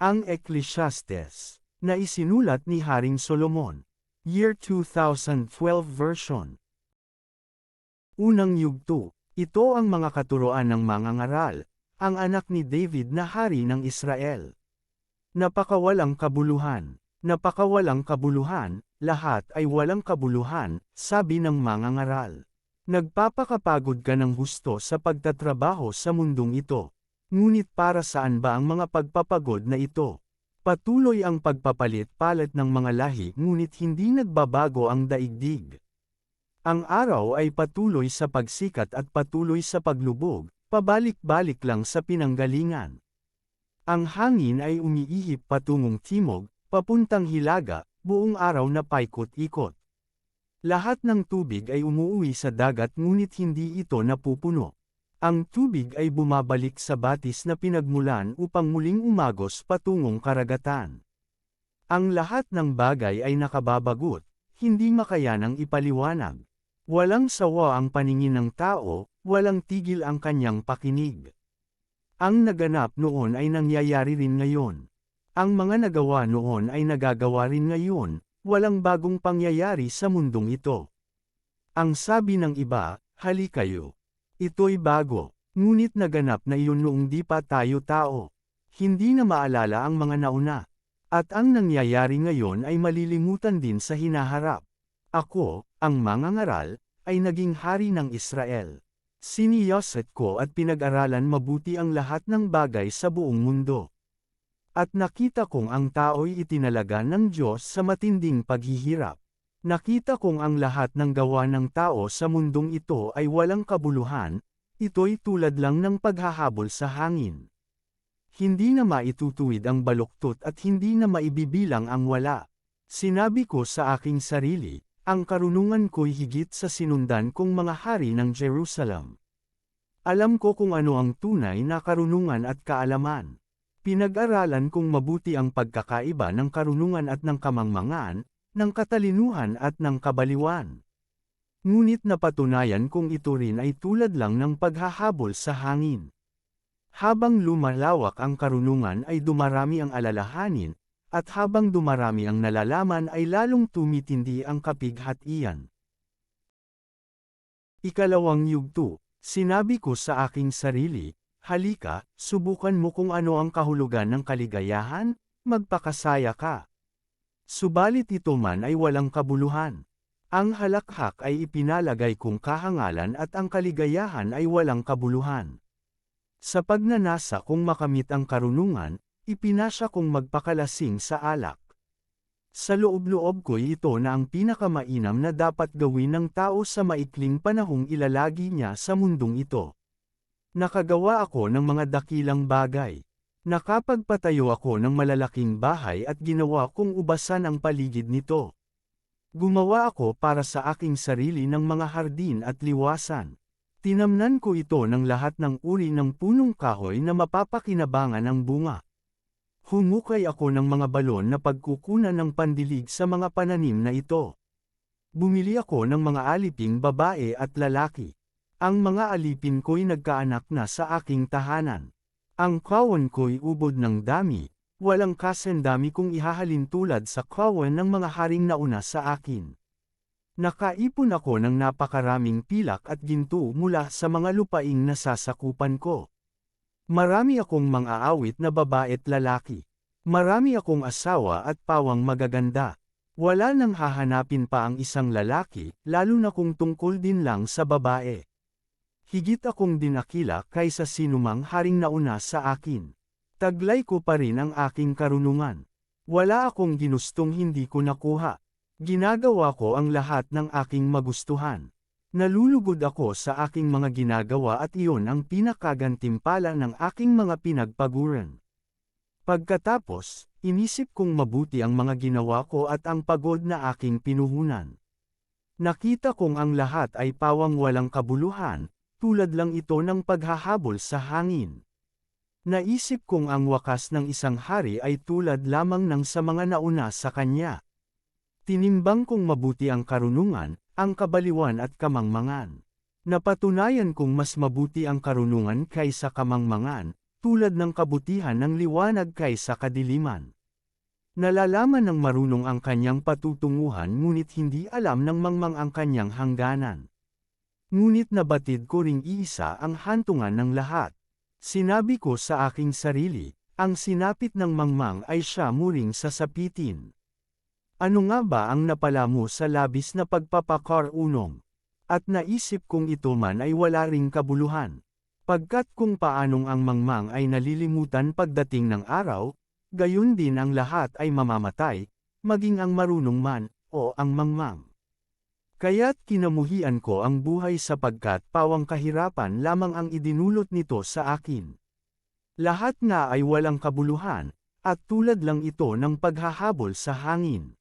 Ang Ecclesiastes, na isinulat ni Haring Solomon. Year 2012 version. Unang yugto. Ito ang mga katuroan ng mangangaral, ang anak ni David na hari ng Israel. Napakawalang kabuluhan. Napakawalang kabuluhan, lahat ay walang kabuluhan, sabi ng mangangaral. Nagpapakapagod ka ng husto sa pagtatrabaho sa mundong ito. Ngunit para saan ba ang mga pagpapagod na ito? Patuloy ang pagpapalit-palit ng mga lahi ngunit hindi nagbabago ang daigdig. Ang araw ay patuloy sa pagsikat at patuloy sa paglubog, pabalik-balik lang sa pinanggalingan. Ang hangin ay umiihip patungong timog, papuntang hilaga, buong araw na paikot-ikot. Lahat ng tubig ay umuuwi sa dagat ngunit hindi ito napupuno. Ang tubig ay bumabalik sa batis na pinagmulan upang muling umagos patungong karagatan. Ang lahat ng bagay ay nakababagot, hindi makayanang ipaliwanag. Walang sawa ang paningin ng tao, walang tigil ang kanyang pakinig. Ang naganap noon ay nangyayari rin ngayon. Ang mga nagawa noon ay nagagawa rin ngayon, walang bagong pangyayari sa mundong ito. Ang sabi ng iba, halikayo. Ito'y bago, ngunit naganap na iyon noong di pa tayo tao. Hindi na maalala ang mga nauna. At ang nangyayari ngayon ay malilimutan din sa hinaharap. Ako, ang mangangaral, ay naging hari ng Israel. Siniyasat ko at pinag-aralan mabuti ang lahat ng bagay sa buong mundo. At nakita kong ang tao'y itinalaga ng Diyos sa matinding paghihirap. Nakita kong ang lahat ng gawa ng tao sa mundong ito ay walang kabuluhan, ito'y tulad lang ng paghahabol sa hangin. Hindi na maitutuwid ang baluktot at hindi na maibibilang ang wala. Sinabi ko sa aking sarili, ang karunungan ko'y higit sa sinundan kong mga hari ng Jerusalem. Alam ko kung ano ang tunay na karunungan at kaalaman. Pinag-aralan kong mabuti ang pagkakaiba ng karunungan at ng kamangmangan, ng katalinuhan at ng kabaliwan. Ngunit napatunayan kong ito rin ay tulad lang ng paghahabol sa hangin. Habang lumalawak ang karunungan ay dumarami ang alalahanin, at habang dumarami ang nalalaman ay lalong tumitindi ang kapighatian. Ikalawang yugto, sinabi ko sa aking sarili, halika, subukan mo kung ano ang kahulugan ng kaligayahan, magpakasaya ka. Subalit ito man ay walang kabuluhan. Ang halakhak ay ipinalagay kong kahangalan at ang kaligayahan ay walang kabuluhan. Sa pagnanasa kong makamit ang karunungan, ipinasya kong magpakalasing sa alak. Sa loob-loob ko ito na ang pinakamainam na dapat gawin ng tao sa maikling panahong ilalagi niya sa mundong ito. Nakagawa ako ng mga dakilang bagay. Nakapagpatayo ako ng malalaking bahay at ginawa kong ubasan ang paligid nito. Gumawa ako para sa aking sarili ng mga hardin at liwasan. Tinamnan ko ito ng lahat ng uri ng punong kahoy na mapapakinabangan ang bunga. Humukay ako ng mga balon na pagkukunan ng pandilig sa mga pananim na ito. Bumili ako ng mga aliping babae at lalaki. Ang mga alipin ko'y nagkaanak na sa aking tahanan. Ang kawan ko'y ubod ng dami, walang kasendami kung ihahalin tulad sa kawan ng mga haring nauna sa akin. Nakaipon ako ng napakaraming pilak at ginto mula sa mga lupaing nasasakupan ko. Marami akong mga awit na babae't lalaki. Marami akong asawa at pawang magaganda. Wala nang hahanapin pa ang isang lalaki, lalo na kung tungkol din lang sa babae. Higit akong dinakila kaysa sinumang haring nauna sa akin. Taglay ko pa rin ang aking karunungan. Wala akong ginustong hindi ko nakuha. Ginagawa ko ang lahat ng aking magustuhan. Nalulugod ako sa aking mga ginagawa at iyon ang pinakagantimpala ng aking mga pinagpaguran. Pagkatapos, inisip kong mabuti ang mga ginawa ko at ang pagod na aking pinuhunan. Nakita kong ang lahat ay pawang walang kabuluhan, tulad lang ito ng paghahabol sa hangin. Naisip kong ang wakas ng isang hari ay tulad lamang ng sa mga nauna sa kanya. Tinimbang kong mabuti ang karunungan, ang kabaliwan at kamangmangan. Napatunayan kong mas mabuti ang karunungan kaysa kamangmangan, tulad ng kabutihan ng liwanag kaysa kadiliman. Nalalaman ng marunong ang kanyang patutunguhan ngunit hindi alam ng mangmang ang kanyang hangganan. Ngunit nabatid ko ring iisa ang hantungan ng lahat. Sinabi ko sa aking sarili, ang sinapit ng mangmang ay siya muring sasapitin. Ano nga ba ang napala mo sa labis na pagpapakarunong? At naisip kong ito man ay wala ring kabuluhan. Pagkat kung paanong ang mangmang ay nalilimutan pagdating ng araw, gayon din ang lahat ay mamamatay, maging ang marunong man, o ang mangmang. Kaya't kinamuhian ko ang buhay sapagkat pawang kahirapan lamang ang idinulot nito sa akin. Lahat nga ay walang kabuluhan, at tulad lang ito ng paghahabol sa hangin.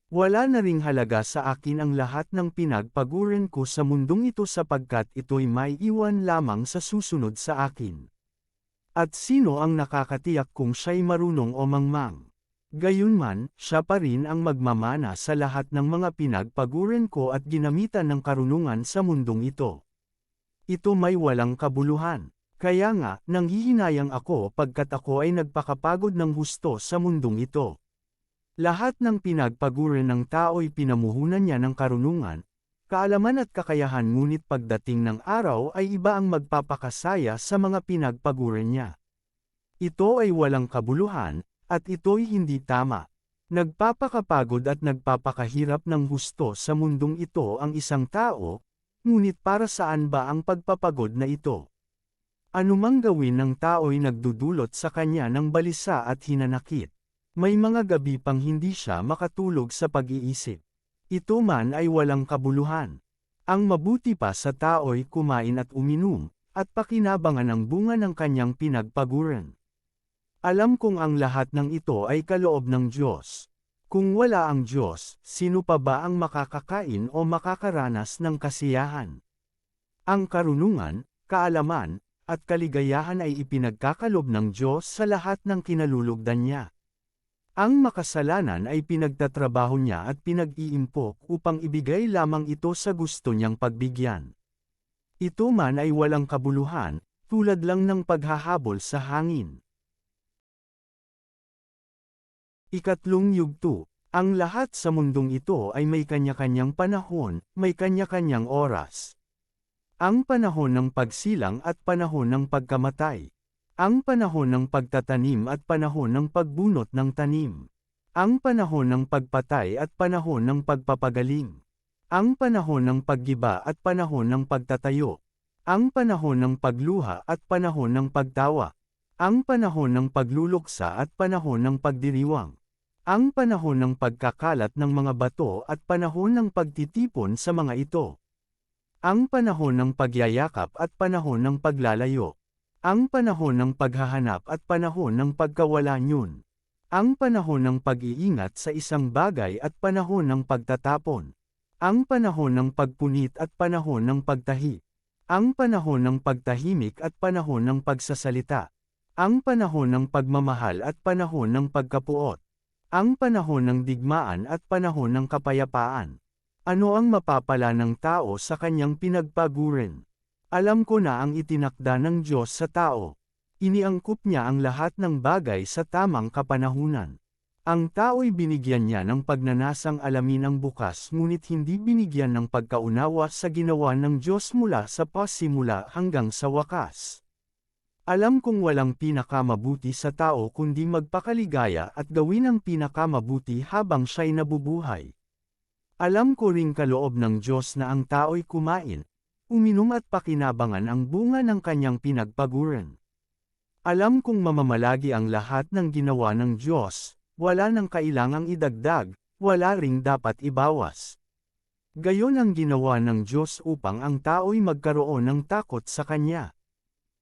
Wala na ring halaga sa akin ang lahat ng pinagpaguran ko sa mundong ito sapagkat ito'y may iwan lamang sa susunod sa akin. At sino ang nakakatiyak kung siya'y marunong o mangmang? Gayunman, siya pa rin ang magmamana sa lahat ng mga pinagpaguran ko at ginamitan ng karunungan sa mundong ito. Ito may walang kabuluhan. Kaya nga, nanghihinayang ako pagkat ako ay nagpakapagod ng husto sa mundong ito. Lahat ng pinagpaguran ng tao'y pinamuhunan niya ng karunungan, kaalaman at kakayahan ngunit pagdating ng araw ay iba ang magpapakasaya sa mga pinagpaguran niya. Ito ay walang kabuluhan, at ito'y hindi tama. Nagpapakapagod at nagpapakahirap ng husto sa mundong ito ang isang tao, ngunit para saan ba ang pagpapagod na ito? Anumang gawin ng tao'y nagdudulot sa kanya ng balisa at hinanakit. May mga gabi pang hindi siya makatulog sa pag-iisip. Ito man ay walang kabuluhan. Ang mabuti pa sa tao'y kumain at uminom, at pakinabangan ang bunga ng kanyang pinagpaguran. Alam kong ang lahat ng ito ay kaloob ng Diyos. Kung wala ang Diyos, sino pa ba ang makakakain o makakaranas ng kasiyahan? Ang karunungan, kaalaman, at kaligayahan ay ipinagkakalob ng Diyos sa lahat ng kinalulugdan niya. Ang makasalanan ay pinagtatrabaho niya at pinag-iimpok upang ibigay lamang ito sa gusto niyang pagbigyan. Ito man ay walang kabuluhan, tulad lang ng paghahabol sa hangin. Ikatlong yugto, ang lahat sa mundong ito ay may kanya-kanyang panahon, may kanya-kanyang oras. Ang panahon ng pagsilang at panahon ng pagkamatay. Ang panahon ng pagtatanim at panahon ng pagbunot ng tanim. Ang panahon ng pagpatay at panahon ng pagpapagaling. Ang panahon ng paggiba at panahon ng pagtatayo. Ang panahon ng pagluha at panahon ng pagtawa. Ang panahon ng pagluluksa at panahon ng pagdiriwang. Ang panahon ng pagkakalat ng mga bato at panahon ng pagtitipon sa mga ito. Ang panahon ng pagyayakap at panahon ng paglalayo. Ang panahon ng paghahanap at panahon ng pagkawala niyon. Ang panahon ng pag-iingat sa isang bagay at panahon ng pagtatapon. Ang panahon ng pagpunit at panahon ng pagtahi. Ang panahon ng pagtahimik at panahon ng pagsasalita. Ang panahon ng pagmamahal at panahon ng pagkapuot. Ang panahon ng digmaan at panahon ng kapayapaan. Ano ang mapapala ng tao sa kanyang pinagpaguran? Alam ko na ang itinakda ng Diyos sa tao. Iniangkop niya ang lahat ng bagay sa tamang kapanahunan. Ang tao'y binigyan niya ng pagnanasang alamin ang bukas ngunit hindi binigyan ng pagkaunawa sa ginawa ng Diyos mula sa pasimula hanggang sa wakas. Alam kong walang pinakamabuti sa tao kundi magpakaligaya at gawin ang pinakamabuti habang siya'y nabubuhay. Alam ko ring kaloob ng Diyos na ang tao'y kumain, uminom at pakinabangan ang bunga ng kanyang pinagpaguran. Alam kong mamamalagi ang lahat ng ginawa ng Diyos, wala nang kailangang idagdag, wala ring dapat ibawas. Gayon ang ginawa ng Diyos upang ang tao'y magkaroon ng takot sa Kanya.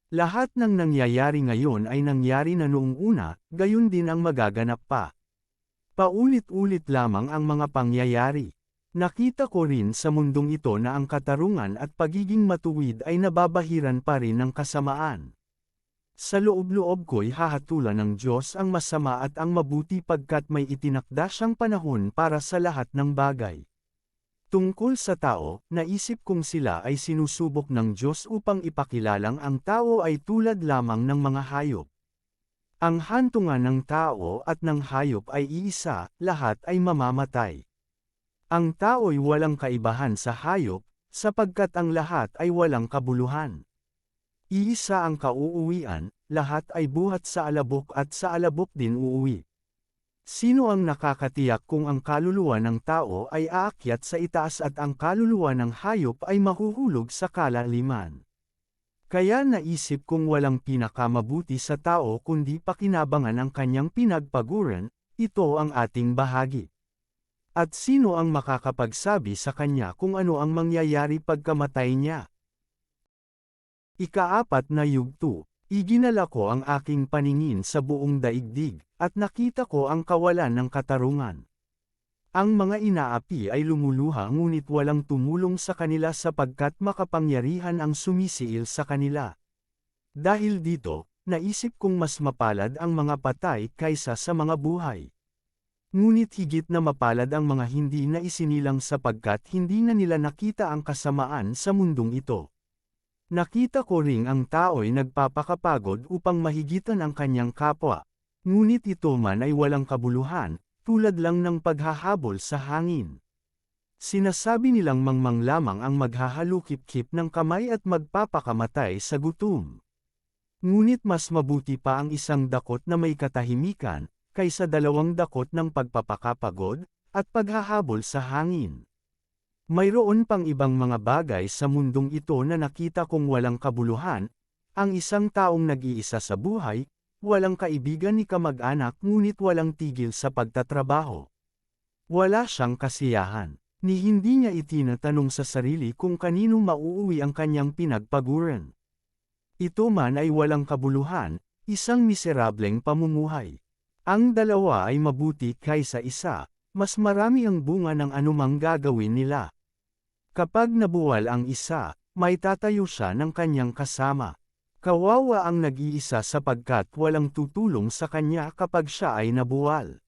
Lahat ng nangyayari ngayon ay nangyari na noong una, gayon din ang magaganap pa. Paulit-ulit lamang ang mga pangyayari. Nakita ko rin sa mundong ito na ang katarungan at pagiging matuwid ay nababahiran pa rin ng kasamaan. Sa loob-loob ko'y hahatulan ng Diyos ang masama at ang mabuti pagkat may itinakda siyang panahon para sa lahat ng bagay. Tungkol sa tao, naisip kong sila ay sinusubok ng Diyos upang ipakilalang ang tao ay tulad lamang ng mga hayop. Ang hantungan ng tao at ng hayop ay iisa, lahat ay mamamatay. Ang tao'y walang kaibahan sa hayop, sapagkat ang lahat ay walang kabuluhan. Iisa ang kauuwian, lahat ay buhat sa alabok at sa alabok din uuwi. Sino ang nakakatiyak kung ang kaluluwa ng tao ay aakyat sa itaas at ang kaluluwa ng hayop ay mahuhulog sa kalaliman? Kaya naisip kong walang pinakamabuti sa tao kundi pakinabangan ang kanyang pinagpaguran, ito ang ating bahagi. At sino ang makakapagsabi sa kanya kung ano ang mangyayari pagkamatay niya? Ika-4 na yugto. Iginala ko ang aking paningin sa buong daigdig, at nakita ko ang kawalan ng katarungan. Ang mga inaapi ay lumuluha ngunit walang tumulong sa kanila sapagkat makapangyarihan ang sumisiil sa kanila. Dahil dito, naisip kong mas mapalad ang mga patay kaysa sa mga buhay. Ngunit higit na mapalad ang mga hindi na isinilang sapagkat hindi na nila nakita ang kasamaan sa mundong ito. Nakita ko ring ang tao'y nagpapakapagod upang mahigitan ang kanyang kapwa. Ngunit ito man ay walang kabuluhan, tulad lang ng paghahabol sa hangin. Sinasabi nilang mangmang lamang ang maghahalukip-kip ng kamay at magpapakamatay sa gutom. Ngunit mas mabuti pa ang isang dakot na may katahimikan, kaysa 2 dakot ng pagpapakapagod, at paghahabol sa hangin. Mayroon pang ibang mga bagay sa mundong ito na nakita kong walang kabuluhan, ang isang taong nag-iisa sa buhay, walang kaibigan ni kamag-anak ngunit walang tigil sa pagtatrabaho. Wala siyang kasiyahan, ni hindi niya itinatanong sa sarili kung kanino mauuwi ang kanyang pinagpaguran. Ito man ay walang kabuluhan, isang miserableng pamumuhay. Ang dalawa ay mabuti kaysa isa, mas marami ang bunga ng anumang gagawin nila. Kapag nabuwal ang isa, may tatayo siya ng kanyang kasama. Kawawa ang nag-iisa sapagkat walang tutulong sa kanya kapag siya ay nabuwal.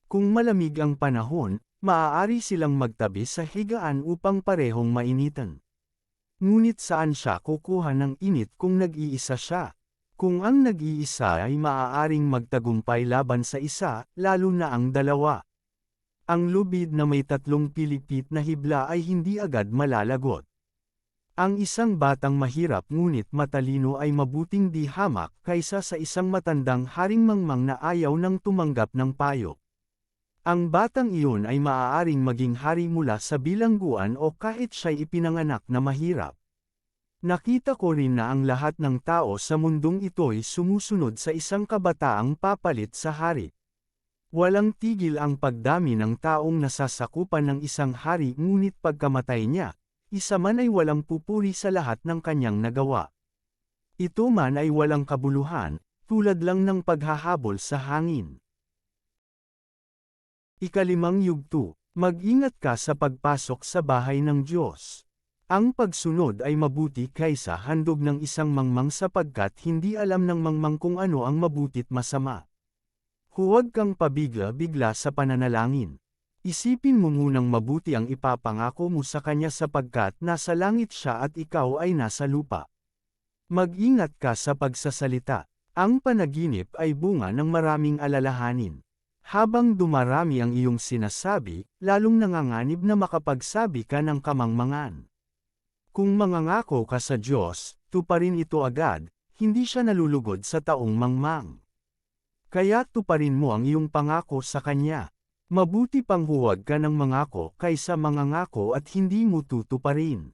Kung malamig ang panahon, maaari silang magtabi sa higaan upang parehong mainitan. Ngunit saan siya kukuha ng init kung nag-iisa siya? Kung ang nag-iisa ay maaaring magtagumpay laban sa isa, lalo na ang dalawa. Ang lubid na may 3 pilipit na hibla ay hindi agad malalagot. Ang isang batang mahirap ngunit matalino ay mabuting di hamak kaysa sa isang matandang haring mangmang na ayaw nang tumanggap ng payo. Ang batang iyon ay maaaring maging hari mula sa bilangguan o kahit siya'y ipinanganak na mahirap. Nakita ko rin na ang lahat ng tao sa mundong ito'y sumusunod sa isang kabataang papalit sa hari. Walang tigil ang pagdami ng taong nasasakupan ng isang hari ngunit pagkamatay niya, isa man ay walang pupuri sa lahat ng kanyang nagawa. Ito man ay walang kabuluhan, tulad lang ng paghahabol sa hangin. Ika-5 yugto, mag-ingat ka sa pagpasok sa bahay ng Diyos. Ang pagsunod ay mabuti kaysa handog ng isang mangmang sapagkat hindi alam ng mangmang kung ano ang mabutit masama. Huwag kang pabigla-bigla sa pananalangin. Isipin mo munang mabuti ang ipapangako mo sa kanya sapagkat nasa langit siya at ikaw ay nasa lupa. Mag-ingat ka sa pagsasalita. Ang panaginip ay bunga ng maraming alalahanin. Habang dumarami ang iyong sinasabi, lalong nanganganib na makapagsabi ka ng kamangmangan. Kung mangangako ka sa Diyos, tuparin ito agad, hindi siya nalulugod sa taong mangmang. Kaya tuparin mo ang iyong pangako sa Kanya. Mabuti pang huwag ka ng mangako kaysa mangangako at hindi mo tutuparin.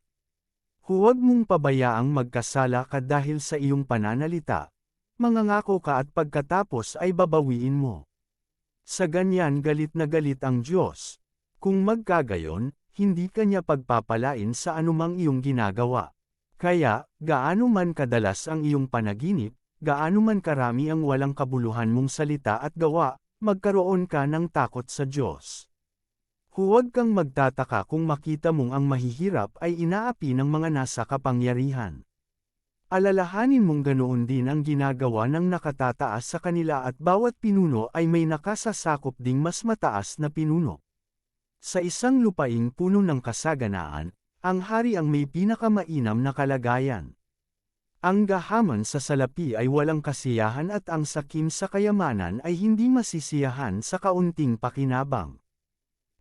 Huwag mong pabayaang magkasala ka dahil sa iyong pananalita. Mangangako ka at pagkatapos ay babawiin mo. Sa ganyan galit na galit ang Diyos. Kung magkagayon, hindi Kanya pagpapalain sa anumang iyong ginagawa. Kaya, gaano man kadalas ang iyong panaginip, gaano man karami ang walang kabuluhan mong salita at gawa, magkaroon ka ng takot sa Diyos. Huwag kang magtataka kung makita mong ang mahihirap ay inaapi ng mga nasa kapangyarihan. Alalahanin mong ganoon din ang ginagawa ng nakatataas sa kanila at bawat pinuno ay may nakasasakop ding mas mataas na pinuno. Sa isang lupaing puno ng kasaganaan, ang hari ang may pinakamainam na kalagayan. Ang gahaman sa salapi ay walang kasiyahan at ang sakim sa kayamanan ay hindi masisiyahan sa kaunting pakinabang.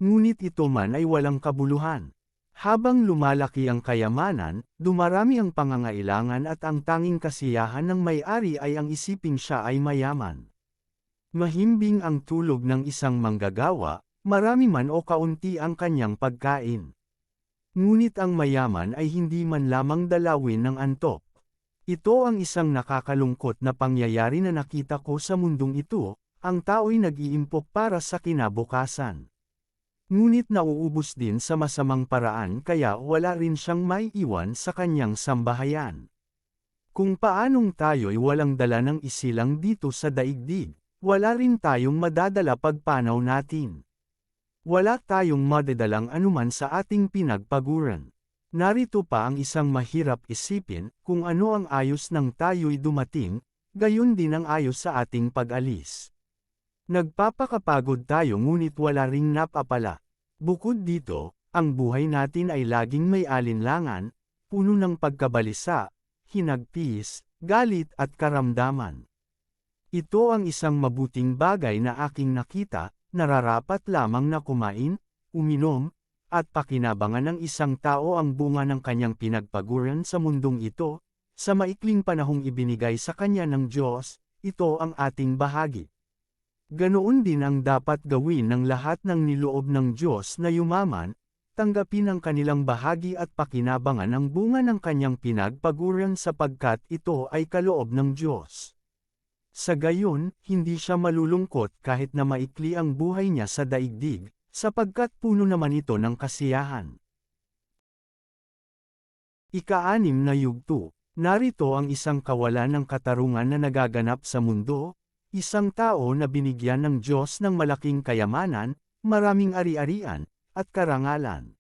Ngunit ito man ay walang kabuluhan. Habang lumalaki ang kayamanan, dumarami ang pangangailangan at ang tanging kasiyahan ng may-ari ay ang isiping siya ay mayaman. Mahimbing ang tulog ng isang manggagawa, marami man o kaunti ang kanyang pagkain. Ngunit ang mayaman ay hindi man lamang dalawin ng antok. Ito ang isang nakakalungkot na pangyayari na nakita ko sa mundong ito, ang tao'y nag-iimpok para sa kinabukasan. Ngunit nauubos din sa masamang paraan kaya wala rin siyang maiiwan sa kanyang sambahayan. Kung paanong tayo'y walang dala ng isilang dito sa daigdig, wala rin tayong madadala pagpanaw natin. Wala tayong madadalang anuman sa ating pinagpaguran. Narito pa ang isang mahirap isipin, kung ano ang ayos ng tayo'y dumating, gayon din ang ayos sa ating pag-alis. Nagpapakapagod tayo ngunit wala ring napapala. Bukod dito, ang buhay natin ay laging may alinlangan, puno ng pagkabalisa, hinagpis, galit at karamdaman. Ito ang isang mabuting bagay na aking nakita, nararapat lamang na kumain, uminom, at pakinabangan ng isang tao ang bunga ng kanyang pinagpaguran sa mundong ito, sa maikling panahong ibinigay sa kanya ng Diyos, ito ang ating bahagi. Ganoon din ang dapat gawin ng lahat ng niloob ng Diyos na yumaman, tanggapin ang kanilang bahagi at pakinabangan ang bunga ng kanyang pinagpaguran sapagkat ito ay kaloob ng Diyos. Sa gayon, hindi siya malulungkot kahit na maikli ang buhay niya sa daigdig, sapagkat puno naman ito ng kasiyahan. Ika-6 na yugto. Narito ang isang kawalan ng katarungan na nagaganap sa mundo, isang tao na binigyan ng Diyos ng malaking kayamanan, maraming ari-arian, at karangalan.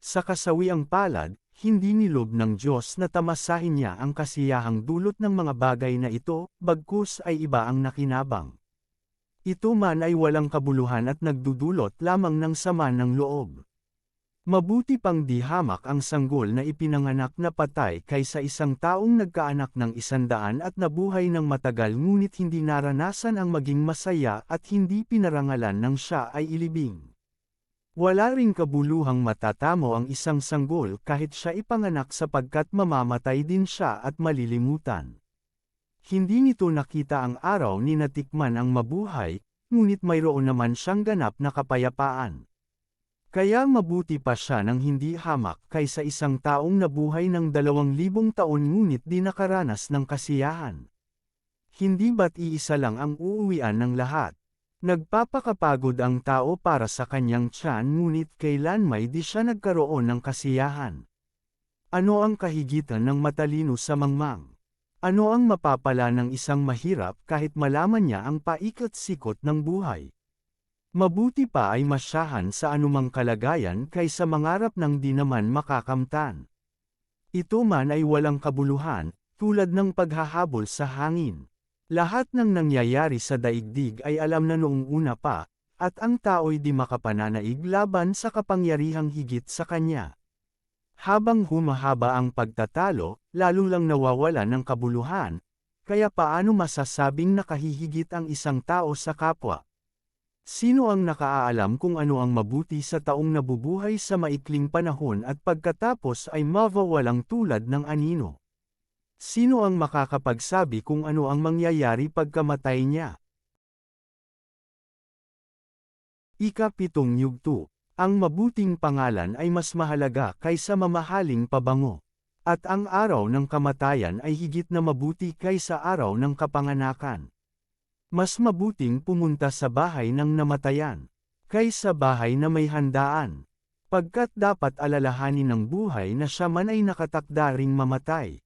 Sa kasawiang palad, hindi nilob ng Diyos na tamasahin niya ang kasiyahang dulot ng mga bagay na ito, bagkus ay iba ang nakinabang. Ito man ay walang kabuluhan at nagdudulot lamang ng sama ng loob. Mabuti pang di hamak ang sanggol na ipinanganak na patay kaysa isang taong nagkaanak ng 100 at nabuhay ng matagal ngunit hindi naranasan ang maging masaya at hindi pinarangalan ng siya ay ilibing. Wala ring kabuluhang matatamo ang isang sanggol kahit siya ipanganak sapagkat mamamatay din siya at malilimutan. Hindi nito nakita ang araw ni natikman ang mabuhay, ngunit mayroon naman siyang ganap na kapayapaan. Kaya mabuti pa siya nang hindi hamak kaysa isang taong nabuhay ng 2,000 taon ngunit di nakaranas ng kasiyahan. Hindi ba't iisa lang ang uuwian ng lahat? Nagpapakapagod ang tao para sa kanyang tiyan ngunit kailanmay di siya nagkaroon ng kasiyahan. Ano ang kahigitan ng matalino sa mangmang? Ano ang mapapala ng isang mahirap kahit malaman niya ang paikot-sikot ng buhay? Mabuti pa ay masyahan sa anumang kalagayan kaysa mangarap ng di naman makakamtan. Ito man ay walang kabuluhan, tulad ng paghahabol sa hangin. Lahat ng nangyayari sa daigdig ay alam na noong una pa, at ang tao'y di makapananaig laban sa kapangyarihang higit sa kanya. Habang humahaba ang pagtatalo, lalo lang nawawala ng kabuluhan, kaya paano masasabing nakahihigit ang isang tao sa kapwa? Sino ang nakaalam kung ano ang mabuti sa taong nabubuhay sa maikling panahon at pagkatapos ay mawawalang tulad ng anino? Sino ang makakapagsabi kung ano ang mangyayari pagkamatay niya? Ika-7 yugto. Ang mabuting pangalan ay mas mahalaga kaysa mamahaling pabango. At ang araw ng kamatayan ay higit na mabuti kaysa araw ng kapanganakan. Mas mabuting pumunta sa bahay ng namatayan, kaysa bahay na may handaan. Pagkat dapat alalahanin ng buhay na siya man ay nakatakda ring mamatay.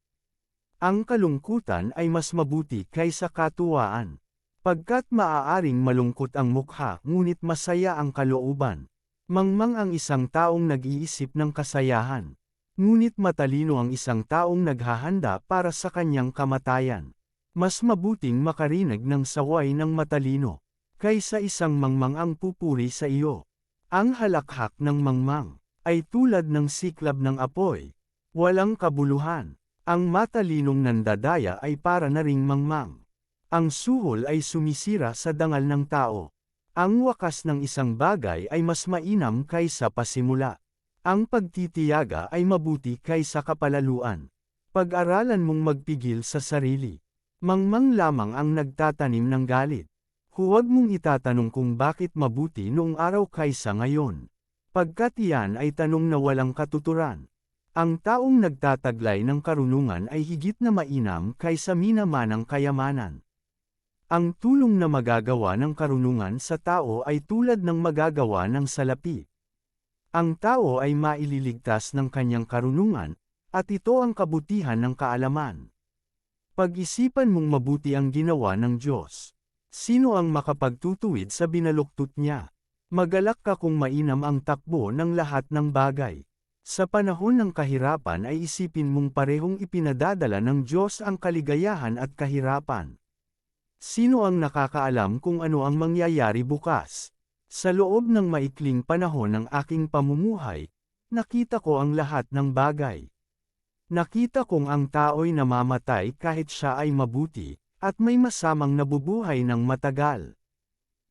Ang kalungkutan ay mas mabuti kaysa katuwaan. Pagkat maaaring malungkot ang mukha ngunit masaya ang kalooban. Mangmang ang isang taong nag-iisip ng kasayahan. Ngunit matalino ang isang taong naghahanda para sa kanyang kamatayan. Mas mabuting makarinig ng saway ng matalino, kaysa isang mangmang ang pupuri sa iyo. Ang halakhak ng mangmang ay tulad ng siklab ng apoy. Walang kabuluhan. Ang matalinong nandadaya ay para na ring mangmang. Ang suhol ay sumisira sa dangal ng tao. Ang wakas ng isang bagay ay mas mainam kaysa pasimula. Ang pagtitiyaga ay mabuti kaysa kapalaluan. Pag-aralan mong magpigil sa sarili. Mangmang lamang ang nagtatanim ng galit. Huwag mong itatanong kung bakit mabuti noong araw kaysa ngayon. Pagkat iyan ay tanong na walang katuturan. Ang taong nagtataglay ng karunungan ay higit na mainam kaysa minamanang kayamanan. Ang tulong na magagawa ng karunungan sa tao ay tulad ng magagawa ng salapi. Ang tao ay maililigtas ng kanyang karunungan, at ito ang kabutihan ng kaalaman. Pag-isipan mong mabuti ang ginawa ng Diyos. Sino ang makapagtutuwid sa binaluktot niya? Magalak ka kung mainam ang takbo ng lahat ng bagay. Sa panahon ng kahirapan ay isipin mong parehong ipinadadala ng Diyos ang kaligayahan at kahirapan. Sino ang nakakaalam kung ano ang mangyayari bukas? Sa loob ng maikling panahon ng aking pamumuhay, nakita ko ang lahat ng bagay. Nakita kong ang tao'y namamatay kahit siya ay mabuti, at may masamang nabubuhay ng matagal.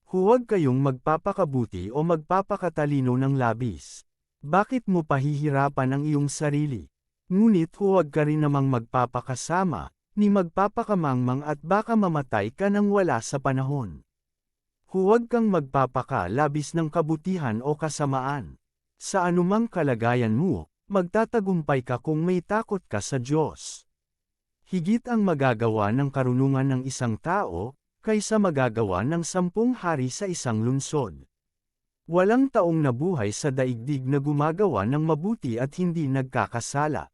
Huwag kayong magpapakabuti o magpapakatalino ng labis. Bakit mo pahihirapan ang iyong sarili? Ngunit huwag ka rin namang magpapakasama, ni magpapakamangmang at baka mamatay ka nang wala sa panahon. Huwag kang magpapakalabis ng kabutihan o kasamaan. Sa anumang kalagayan mo, magtatagumpay ka kung may takot ka sa Diyos. Higit ang magagawa ng karunungan ng isang tao, kaysa magagawa ng 10 hari sa isang lungsod. Walang taong nabuhay sa daigdig na gumagawa ng mabuti at hindi nagkakasala.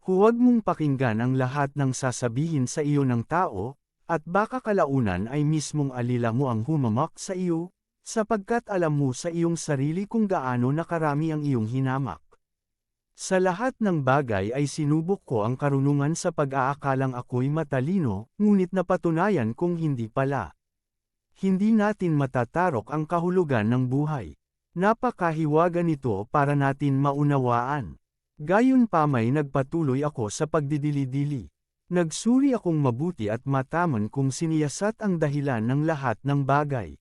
Huwag mong pakinggan ang lahat ng sasabihin sa iyo ng tao, at baka kalaunan ay mismong alila mo ang humamak sa iyo, sapagkat alam mo sa iyong sarili kung gaano nakarami ang iyong hinamak. Sa lahat ng bagay ay sinubok ko ang karunungan sa pag-aakalang ako'y matalino, ngunit napatunayan kong hindi pala. Hindi natin matatarok ang kahulugan ng buhay. Napakahiwaga nito para natin maunawaan. Gayunpa may nagpatuloy ako sa pagdidili-dili. Nagsuri akong mabuti at mataman kung siniyasat ang dahilan ng lahat ng bagay.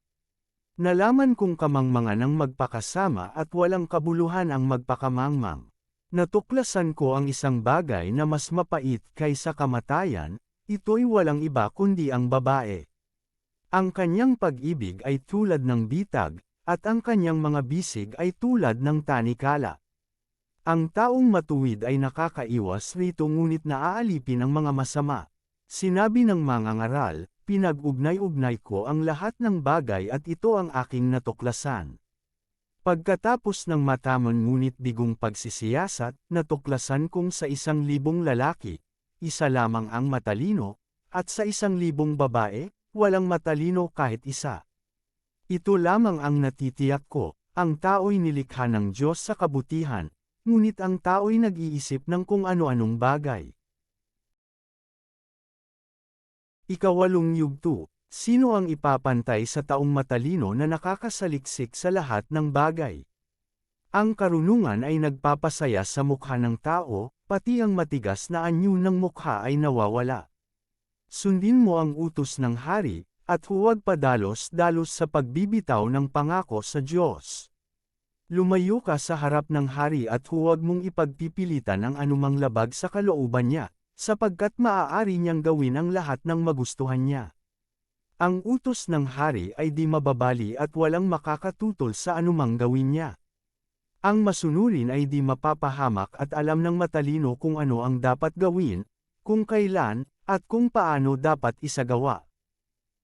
Nalaman kong kamangmangan ang magpakasama at walang kabuluhan ang magpakamangmang. Natuklasan ko ang isang bagay na mas mapait kaysa kamatayan, ito'y walang iba kundi ang babae. Ang kanyang pag-ibig ay tulad ng bitag, at ang kanyang mga bisig ay tulad ng tanikala. Ang taong matuwid ay nakakaiwas rito ngunit naaalipin ang mga masama. Sinabi ng mangangaral, pinag-ugnay-ugnay ko ang lahat ng bagay at ito ang aking natuklasan. Pagkatapos ng matamon ngunit bigong pagsisiyasat, natuklasan kong sa 1,000 lalaki, isa lamang ang matalino, at sa 1,000 babae, walang matalino kahit isa. Ito lamang ang natitiyak ko, ang tao'y nilikha ng Diyos sa kabutihan, ngunit ang tao'y nag-iisip ng kung ano-anong bagay. Ikawalong yugto, sino ang ipapantay sa taong matalino na nakakasaliksik sa lahat ng bagay? Ang karunungan ay nagpapasaya sa mukha ng tao, pati ang matigas na anyo ng mukha ay nawawala. Sundin mo ang utos ng hari, at huwag padalos-dalos sa pagbibitaw ng pangako sa Diyos. Lumayo ka sa harap ng hari at huwag mong ipagpipilitan ang anumang labag sa kalooban niya, sapagkat maaari niyang gawin ang lahat ng magustuhan niya. Ang utos ng hari ay di mababali at walang makakatutol sa anumang gawin niya. Ang masunurin ay di mapapahamak at alam ng matalino kung ano ang dapat gawin, kung kailan, at kung paano dapat isagawa.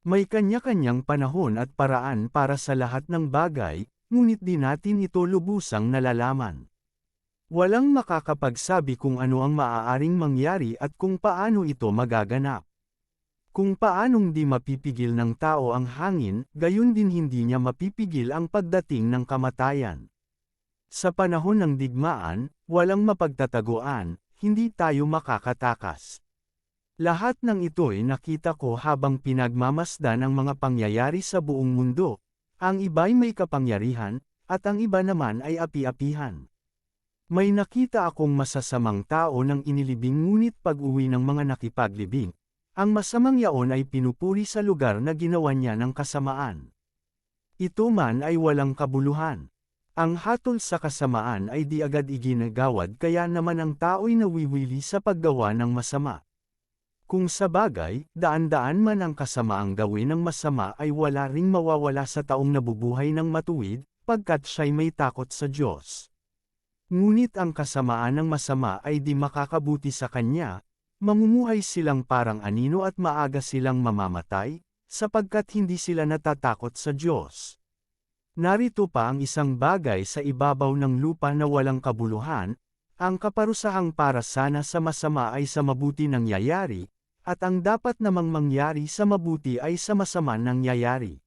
May kanya-kanyang panahon at paraan para sa lahat ng bagay, ngunit di natin ito lubusang nalalaman. Walang makakapagsabi kung ano ang maaaring mangyari at kung paano ito magaganap. Kung paanong di mapipigil ng tao ang hangin, gayon din hindi niya mapipigil ang pagdating ng kamatayan. Sa panahon ng digmaan, walang mapagtataguan, hindi tayo makakatakas. Lahat ng ito'y nakita ko habang pinagmamasdan ang mga pangyayari sa buong mundo. Ang iba'y may kapangyarihan, at ang iba naman ay api-apihan. May nakita akong masasamang tao nang inilibing ngunit pag-uwi ng mga nakipaglibing, ang masamang yaon ay pinupuri sa lugar na ginawa niya ng kasamaan. Ito man ay walang kabuluhan. Ang hatol sa kasamaan ay di agad iginagawad kaya naman ang tao'y nawiwili sa paggawa ng masama. Kung sabagay, daan-daan man ang kasamaang gawin ng masama ay wala ring mawawala sa taong nabubuhay ng matuwid, pagkat siya'y may takot sa Diyos. Ngunit ang kasamaan ng masama ay di makakabuti sa kanya, mamumuhay silang parang anino at maaga silang mamamatay, sapagkat hindi sila natatakot sa Diyos. Narito pa ang isang bagay sa ibabaw ng lupa na walang kabuluhan, ang kaparusahang para sana sa masama ay sa mabuti nangyayari, at ang dapat namang mangyari sa mabuti ay sa masama nangyayari.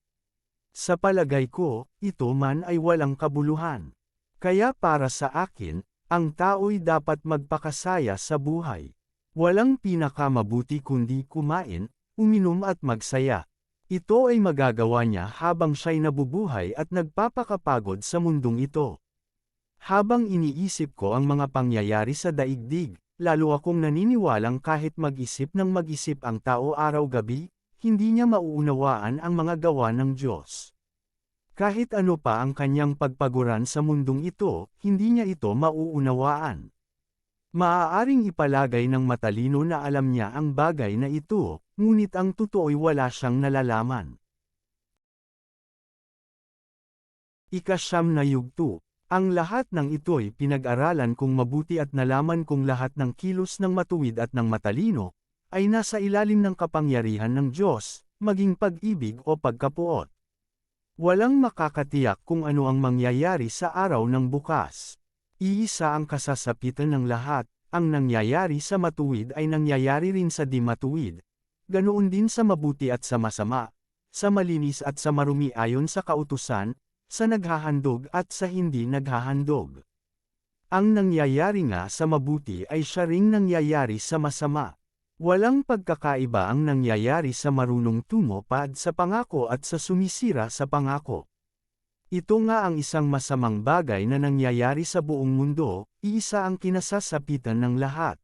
Sa palagay ko, ito man ay walang kabuluhan. Kaya para sa akin, ang tao'y dapat magpakasaya sa buhay. Walang pinakamabuti kundi kumain, uminom at magsaya. Ito ay magagawa niya habang siya'y nabubuhay at nagpapakapagod sa mundong ito. Habang iniisip ko ang mga pangyayari sa daigdig, lalo akong naniniwalang kahit mag-isip ng mag-isip ang tao araw-gabi, hindi niya mauunawaan ang mga gawa ng Diyos. Kahit ano pa ang kanyang pagpaguran sa mundong ito, hindi niya ito mauunawaan. Maaaring ipalagay ng matalino na alam niya ang bagay na ito, ngunit ang totoo'y wala siyang nalalaman. Ika-9 na yugto. Ang lahat ng ito'y pinag-aralan kong mabuti at nalaman kong lahat ng kilos ng matuwid at ng matalino, ay nasa ilalim ng kapangyarihan ng Diyos, maging pag-ibig o pagkapuot. Walang makakatiyak kung ano ang mangyayari sa araw ng bukas. Iisa ang kasasapitan ng lahat, ang nangyayari sa matuwid ay nangyayari rin sa di matuwid. Ganoon din sa mabuti at sa masama, sa malinis at sa marumi ayon sa kautusan, sa naghahandog at sa hindi naghahandog. Ang nangyayari nga sa mabuti ay siya ring nangyayari sa masama. Walang pagkakaiba ang nangyayari sa marunong tumupad sa pangako at sa sumisira sa pangako. Ito nga ang isang masamang bagay na nangyayari sa buong mundo, iisa ang kinasasapitan ng lahat.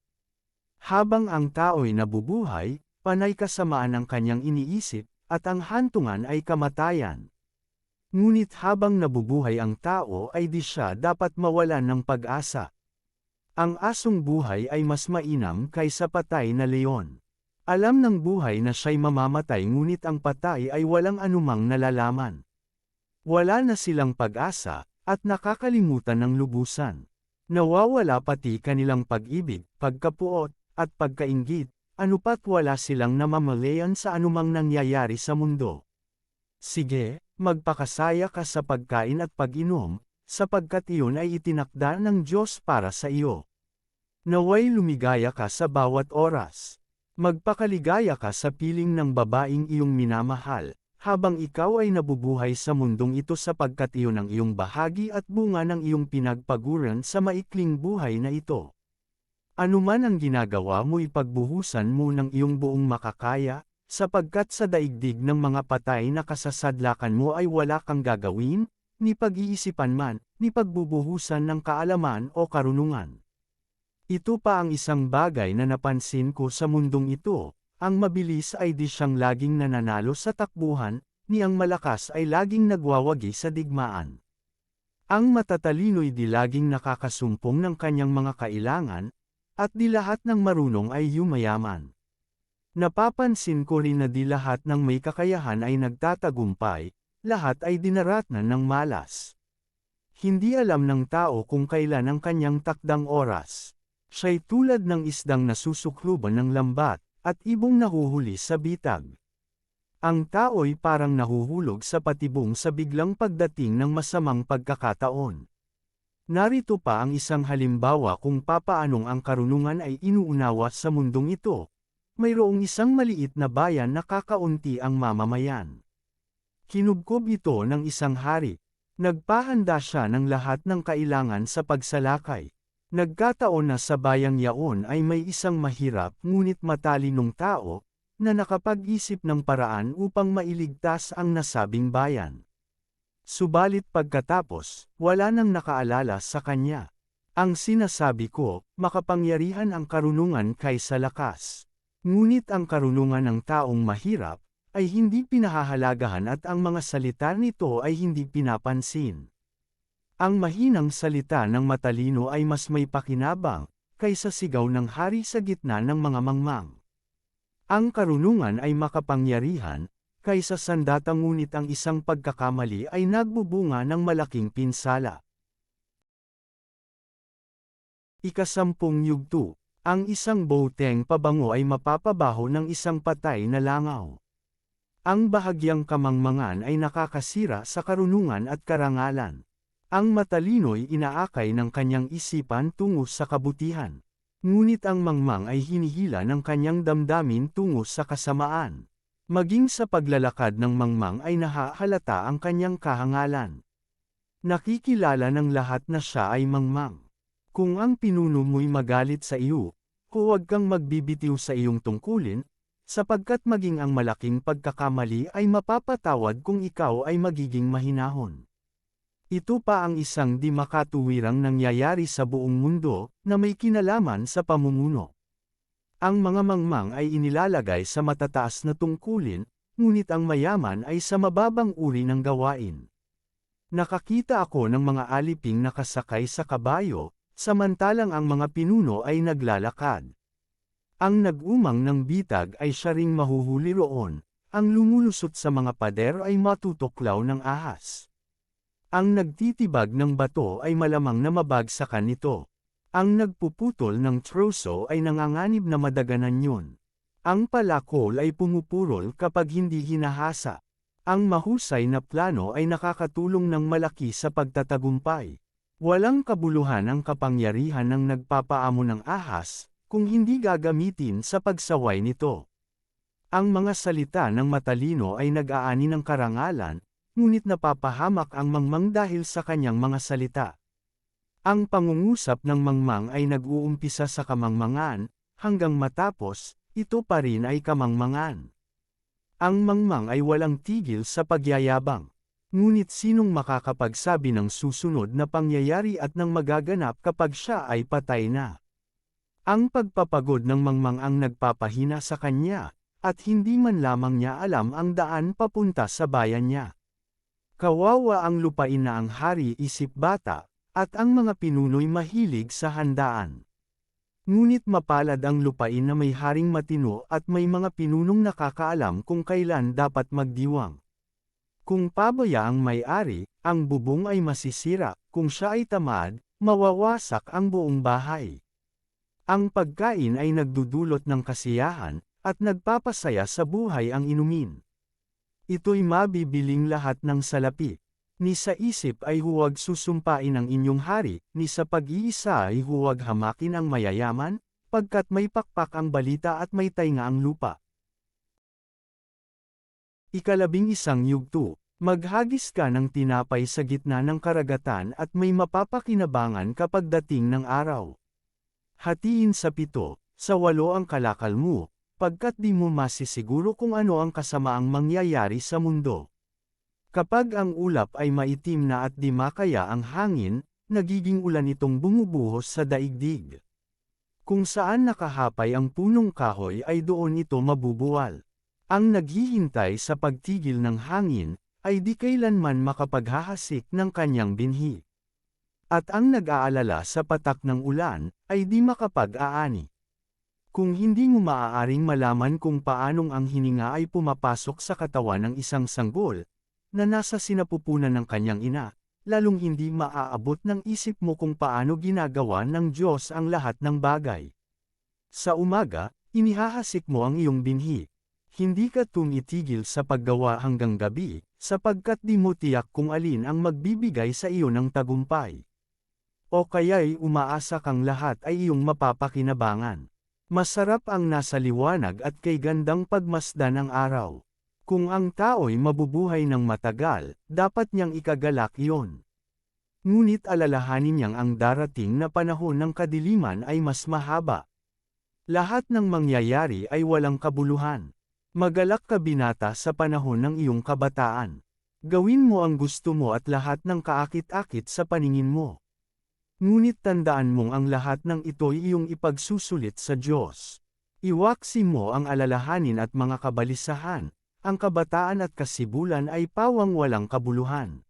Habang ang tao'y nabubuhay, panay kasamaan ang kanyang iniisip, at ang hantungan ay kamatayan. Ngunit habang nabubuhay ang tao ay di siya dapat mawalan ng pag-asa. Ang asong buhay ay mas mainam kaysa patay na leon. Alam ng buhay na siya'y mamamatay ngunit ang patay ay walang anumang nalalaman. Wala na silang pag-asa, at nakakalimutan ng lubusan. Nawawala pati kanilang pag-ibig, pagkapuot, at pagkainggit, anupat wala silang namamalayan sa anumang nangyayari sa mundo. Sige, magpakasaya ka sa pagkain at pag-inom, sapagkat iyon ay itinakda ng Diyos para sa iyo. Naway lumigaya ka sa bawat oras. Magpakaligaya ka sa piling ng babaeng iyong minamahal, habang ikaw ay nabubuhay sa mundong ito sapagkat iyon ang iyong bahagi at bunga ng iyong pinagpaguran sa maikling buhay na ito. Anuman ang ginagawa mo ipagbuhusan mo ng iyong buong makakaya, sapagkat sa daigdig ng mga patay na kasasadlakan mo ay wala kang gagawin, ni pag-iisipan man, ni pagbubuhusan ng kaalaman o karunungan. Ito pa ang isang bagay na napansin ko sa mundong ito. Ang mabilis ay di siyang laging nananalo sa takbuhan, ni ang malakas ay laging nagwawagi sa digmaan. Ang matatalino'y di laging nakakasumpong ng kanyang mga kailangan, at di lahat ng marunong ay yumayaman. Napapansin ko rin na di lahat ng may kakayahan ay nagtatagumpay, lahat ay dinaratnan ng malas. Hindi alam ng tao kung kailan ang kanyang takdang oras. Siya'y tulad ng isdang nasusukluban ng lambat, at ibong nahuhuli sa bitag. Ang tao'y parang nahuhulog sa patibong sa biglang pagdating ng masamang pagkakataon. Narito pa ang isang halimbawa kung papaanong ang karunungan ay inuunawa sa mundong ito. Mayroong isang maliit na bayan na kakaunti ang mamamayan. Kinubkob ito ng isang hari. Nagpahanda siya ng lahat ng kailangan sa pagsalakay. Nagkataon na sa bayang yaon ay may isang mahirap ngunit matalinong tao, na nakapag-isip ng paraan upang mailigtas ang nasabing bayan. Subalit pagkatapos, wala nang nakaalala sa kanya. Ang sinasabi ko, makapangyarihan ang karunungan kaysa lakas. Ngunit ang karunungan ng taong mahirap, ay hindi pinahahalagahan at ang mga salita nito ay hindi pinapansin. Ang mahinang salita ng matalino ay mas may pakinabang, kaysa sigaw ng hari sa gitna ng mga mangmang. Ang karunungan ay makapangyarihan, kaysa sandata ngunit ang isang pagkakamali ay nagbubunga ng malaking pinsala. Ika-10 yugto, ang isang boteng pabango ay mapapabaho ng isang patay na langaw. Ang bahagyang kamangmangan ay nakakasira sa karunungan at karangalan. Ang matalino'y inaakay ng kanyang isipan tungo sa kabutihan. Ngunit ang mangmang ay hinihila ng kanyang damdamin tungo sa kasamaan. Maging sa paglalakad ng mangmang ay nahahalata ang kanyang kahangalan. Nakikilala ng lahat na siya ay mangmang. Kung ang pinuno mo'y magalit sa iyo, huwag kang magbibitiw sa iyong tungkulin, sapagkat maging ang malaking pagkakamali ay mapapatawad kung ikaw ay magiging mahinahon. Ito pa ang isang di makatuwirang nangyayari sa buong mundo, na may kinalaman sa pamumuno. Ang mga mangmang ay inilalagay sa matataas na tungkulin, ngunit ang mayaman ay sa mababang uri ng gawain. Nakakita ako ng mga aliping nakasakay sa kabayo, samantalang ang mga pinuno ay naglalakad. Ang nag-umang ng bitag ay siya ring mahuhuli roon, ang lumulusot sa mga pader ay matutuklaw ng ahas. Ang nagtitibag ng bato ay malamang na mabagsakan nito. Ang nagpuputol ng troso ay nanganganib na madaganan yun. Ang palakol ay pumupurol kapag hindi hinahasa. Ang mahusay na plano ay nakakatulong ng malaki sa pagtatagumpay. Walang kabuluhan ang kapangyarihan ng nagpapaamo ng ahas, kung hindi gagamitin sa pagsaway nito. Ang mga salita ng matalino ay nag-aani ng karangalan, ngunit napapahamak ang mangmang dahil sa kanyang mga salita. Ang pangungusap ng mangmang ay nag-uumpisa sa kamangmangan, hanggang matapos, ito pa rin ay kamangmangan. Ang mangmang ay walang tigil sa pagyayabang. Ngunit sinong makakapagsabi ng susunod na pangyayari at nang magaganap kapag siya ay patay na? Ang pagpapagod ng mangmang ang nagpapahina sa kanya, at hindi man lamang niya alam ang daan papunta sa bayan niya. Kawawa ang lupain na ang hari isip bata, at ang mga pinuno'y mahilig sa handaan. Ngunit mapalad ang lupain na may haring matino at may mga pinunong nakakaalam kung kailan dapat magdiwang. Kung pabaya ang may-ari, ang bubong ay masisira, kung siya ay tamad, mawawasak ang buong bahay. Ang pagkain ay nagdudulot ng kasiyahan, at nagpapasaya sa buhay ang inumin. Ito'y mabibiling lahat ng salapi. Ni sa isip ay huwag susumpain ang inyong hari, ni sa pag-iisa ay huwag hamakin ang mayayaman, pagkat may pakpak ang balita at may tainga ang lupa. Ika-11 yugto, maghagis ka ng tinapay sa gitna ng karagatan at may mapapakinabangan kapag dating ng araw. Hatiin sa 7, sa 8 ang kalakal mo, pagkat di mo masisiguro kung ano ang kasamaang mangyayari sa mundo. Kapag ang ulap ay maitim na at di makaya ang hangin, nagiging ulan itong bumubuhos sa daigdig. Kung saan nakahapay ang punong kahoy ay doon ito mabubuwal. Ang naghihintay sa pagtigil ng hangin, ay di kailanman makapaghahasik ng kanyang binhi. At ang nag-aalala sa patak ng ulan, ay di makapag-aani. Kung hindi mo maaaring malaman kung paanong ang hininga ay pumapasok sa katawan ng isang sanggol, na nasa sinapupunan ng kanyang ina, lalong hindi maaabot ng isip mo kung paano ginagawa ng Diyos ang lahat ng bagay. Sa umaga, inihahasik mo ang iyong binhi. Hindi ka tumitigil sa paggawa hanggang gabi, sapagkat di mo tiyak kung alin ang magbibigay sa iyo ng tagumpay. O kaya'y umaasa kang lahat ay iyong mapapakinabangan. Masarap ang nasa liwanag at kay gandang pagmasdan ng araw. Kung ang tao'y mabubuhay ng matagal, dapat niyang ikagalak iyon. Ngunit alalahanin niyang ang darating na panahon ng kadiliman ay mas mahaba. Lahat ng mangyayari ay walang kabuluhan. Magalak ka binata sa panahon ng iyong kabataan. Gawin mo ang gusto mo at lahat ng kaakit-akit sa paningin mo. Ngunit tandaan mong ang lahat ng ito'y iyong ipagsusulit sa Diyos. Iwaksi mo ang alalahanin at mga kabalisahan. Ang kabataan at kasibulan ay pawang walang kabuluhan.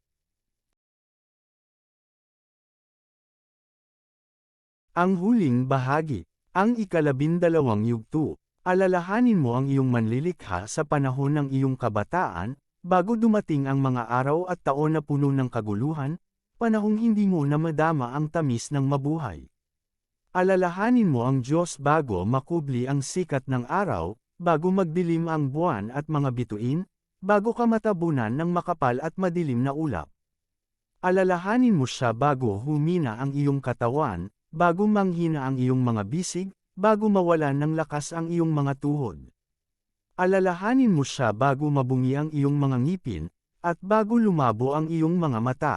Ang huling bahagi, ang ika-12 yugto. Alalahanin mo ang iyong manlilikha sa panahon ng iyong kabataan, bago dumating ang mga araw at taon na puno ng kaguluhan, panahong hindi mo na madama ang tamis ng mabuhay. Alalahanin mo ang Diyos bago makubli ang sikat ng araw, bago magdilim ang buwan at mga bituin, bago ka matabunan ng makapal at madilim na ulap. Alalahanin mo siya bago humina ang iyong katawan, bago manghina ang iyong mga bisig, bago mawalan ng lakas ang iyong mga tuhod. Alalahanin mo siya bago mabungi ang iyong mga ngipin, at bago lumabo ang iyong mga mata.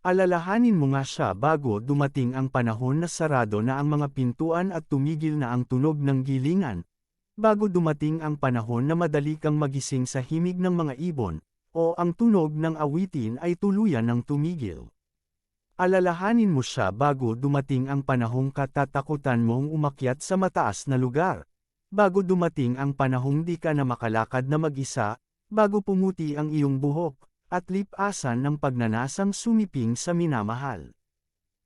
Alalahanin mo nga siya bago dumating ang panahon na sarado na ang mga pintuan at tumigil na ang tunog ng gilingan, bago dumating ang panahon na madali kang magising sa himig ng mga ibon, o ang tunog ng awitin ay tuluyan ng tumigil. Alalahanin mo siya bago dumating ang panahong katatakutan mong umakyat sa mataas na lugar, bago dumating ang panahong di ka na makalakad na mag-isa, bago pumuti ang iyong buhok, at lipasan ng pagnanasang sumiping sa minamahal.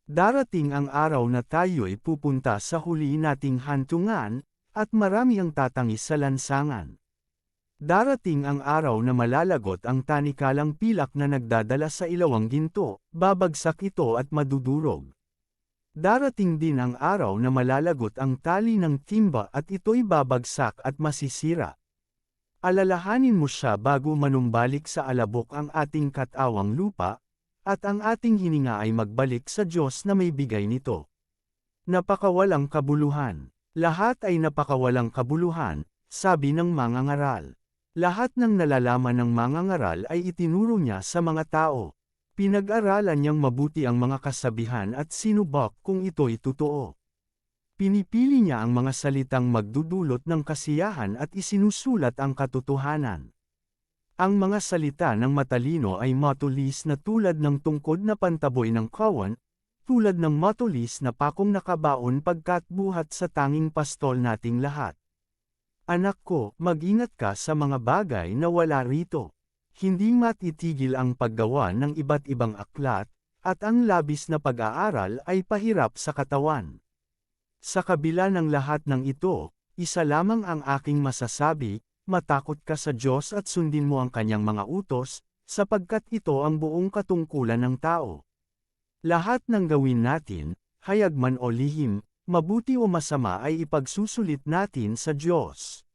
Darating ang araw na tayo'y pupunta sa huli nating hantungan, at marami ang tatangis sa lansangan. Darating ang araw na malalagot ang tanikalang pilak na nagdadala sa ilawang ginto, babagsak ito at madudurog. Darating din ang araw na malalagot ang tali ng timba at ito'y babagsak at masisira. Alalahanin mo siya bago manumbalik sa alabok ang ating katawang lupa, at ang ating hininga ay magbalik sa Diyos na may bigay nito. Napakawalang kabuluhan. Lahat ay napakawalang kabuluhan, sabi ng mangangaral. Lahat ng nalalaman ng mangangaral ay itinuro niya sa mga tao. Pinag-aralan niyang mabuti ang mga kasabihan at sinubok kung ito'y totoo. Pinipili niya ang mga salitang magdudulot ng kasiyahan at isinusulat ang katotohanan. Ang mga salita ng matalino ay matulis na tulad ng tungkod na pantaboy ng kawan, tulad ng matulis na pakong nakabaon pagkat buhat sa tanging pastol nating lahat. Anak ko, mag-ingat ka sa mga bagay na wala rito. Hindi matitigil ang paggawa ng iba't ibang aklat, at ang labis na pag-aaral ay pahirap sa katawan. Sa kabila ng lahat ng ito, isa lamang ang aking masasabi, matakot ka sa Diyos at sundin mo ang kanyang mga utos, sapagkat ito ang buong katungkulan ng tao. Lahat ng gawin natin, hayag man o lihim, mabuti o masama ay ipagsusulit natin sa Diyos.